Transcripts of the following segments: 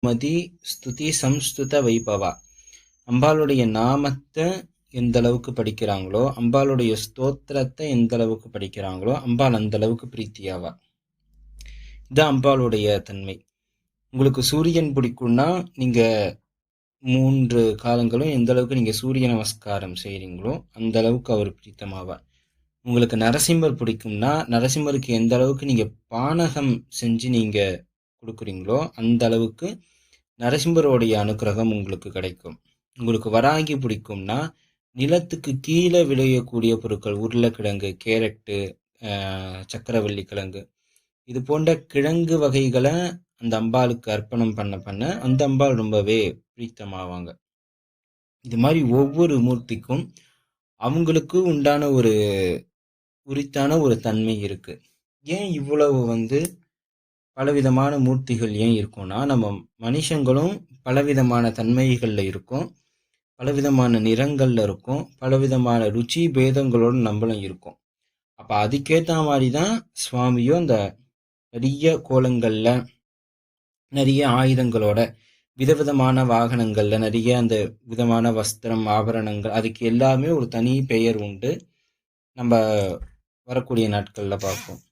மதி ஸ்துதி சம்ஸ்துத வைபவா. அம்பாளுடைய நாமத்தை எந்த அளவுக்கு படிக்கிறாங்களோ, அம்பாளுடைய ஸ்தோத்திரத்தை எந்த அளவுக்கு படிக்கிறாங்களோ, அம்பாள் அந்த அளவுக்கு பிரீத்தியாவா. இதுதான் அம்பாளுடைய தன்மை. உங்களுக்கு சூரியன் பிடிக்கும்னா நீங்க 3 காலங்களும் எந்த அளவுக்கு நீங்க சூரிய நமஸ்காரம் செய்றீங்களோ அந்த அளவுக்கு அவர் பிரீத்தமாவார். உங்களுக்கு நரசிம்மர் பிடிக்கும்னா நரசிம்மருக்கு எந்த அளவுக்கு நீங்க பானகம் செஞ்சு நீங்க கொடுக்குறீங்களோ அந்த அளவுக்கு நரசிம்மருடைய அனுக்கிரகம் உங்களுக்கு கிடைக்கும். உங்களுக்கு வராகி பிடிக்கும்னா நிலத்துக்கு கீழே விளையக்கூடிய பொருட்கள், உருளைக்கிழங்கு, கேரட்டு, சக்கரவள்ளி கிழங்கு, இது போன்ற கிழங்கு வகைகளை அந்த அம்பாளுக்கு அர்ப்பணம் பண்ண அந்த அம்பாள் ரொம்பவே பிரீத்தமாவாங்க. இது மாதிரி ஒவ்வொரு மூர்த்திக்கும் அவங்களுக்கு உண்டான ஒரு உரித்தான ஒரு தன்மை இருக்கு. ஏன் இவ்வளவு பலவிதமான மூர்த்திகள் ஏன் இருக்கும்னா, நம்ம மனுஷங்களும் பலவிதமான தன்மைகள்ல இருக்கும், பலவிதமான நிறங்கள்ல இருக்கும், பலவிதமான ருச்சி பேதங்களோடு நம்மளும் இருக்கும். அப்ப அதுக்கேற்ற மாதிரி தான் சுவாமியும் அந்த நிறைய கோலங்கள்ல, நிறைய ஆயுதங்களோட, விதவிதமான வாகனங்கள்ல, நிறைய அந்த விதமான வஸ்திரம், ஆபரணங்கள், அதுக்கு எல்லாமே ஒரு தனி பெயர் உண்டு. நம்ம வரக்கூடிய நாட்கள்ல பார்ப்போம்.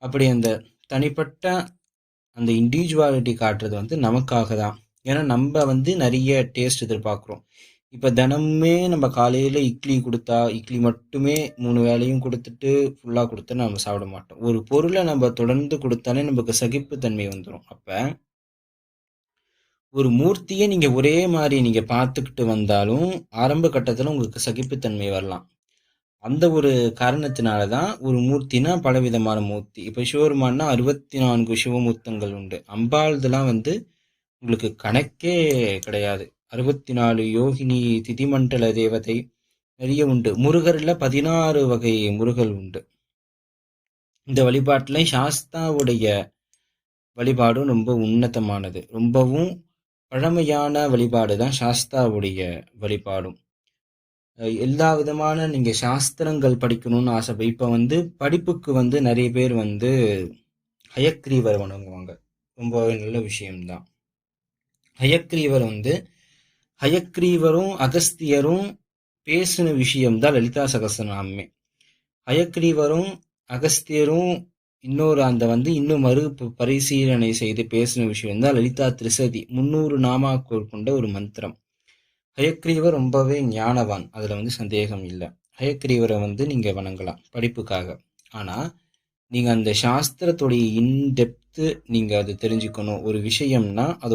அப்படி அந்த தனிப்பட்ட அந்த இண்டிவிஜுவாலிட்டி காட்டுறது நமக்காக தான். ஏன்னா நம்ம நிறைய டேஸ்ட் எதிர்பார்க்குறோம். இப்போ தினமுமே நம்ம காலையில் இட்லி கொடுத்தா, இட்லி மட்டுமே 3 வேளையும் கொடுத்துட்டு ஃபுல்லாக கொடுத்தா நம்ம சாப்பிட மாட்டோம். ஒரு பொருளை நம்ம தொடர்ந்து கொடுத்தாலே நமக்கு சகிப்புத்தன்மை வந்துடும். அப்போ ஒரு மூர்த்தியை நீங்கள் ஒரே மாதிரி நீங்கள் பார்த்துக்கிட்டு வந்தாலும் ஆரம்ப கட்டத்தில் உங்களுக்கு சகிப்புத்தன்மை வரலாம். அந்த ஒரு காரணத்தினால தான் ஒரு மூர்த்தினா பலவிதமான மூர்த்தி. இப்போ சிவபெருமான்னா 64 சிவமூர்த்தங்கள் உண்டு. அம்பாள்தெல்லாம் உங்களுக்கு கணக்கே கிடையாது. 64 யோகினி, திதிமண்டல தேவதை நிறைய உண்டு. முருகரில் 16 வகை முருகல் உண்டு. இந்த வழிபாட்டில் சாஸ்தாவுடைய வழிபாடும் ரொம்ப உன்னதமானது. ரொம்பவும் பழமையான வழிபாடு தான் சாஸ்தாவுடைய வழிபாடும். எல்லா விதமான நீங்கள் சாஸ்திரங்கள் படிக்கணும்னு ஆசை. இப்போ படிப்புக்கு நிறைய பேர் ஹயக்ரீவர் வணங்குவாங்க. ரொம்பவே நல்ல விஷயம்தான். ஹயக்ரீவர் ஹயக்ரீவரும் அகஸ்தியரும் பேசின விஷயம்தான் லலிதா சகஸ்ரநாமமே. ஹயக்ரீவரும் அகஸ்தியரும் இன்னொரு இன்னும் மறு பரிசீலனை செய்து பேசின விஷயம்தான் லலிதா திரிசதி. 300 நாமாக்கள் கொண்ட ஒரு மந்திரம். ஹயக்ரீவர் ரொம்பவே ஞானவான், அதில் சந்தேகம் இல்லை. ஹயக்ரீவரை நீங்கள் வணங்கலாம் படிப்புக்காக. ஆனால் நீங்கள் அந்த சாஸ்திரத்துடைய இன்டெப்த்து நீங்கள் அது தெரிஞ்சுக்கணும் ஒரு விஷயம்னா அதோட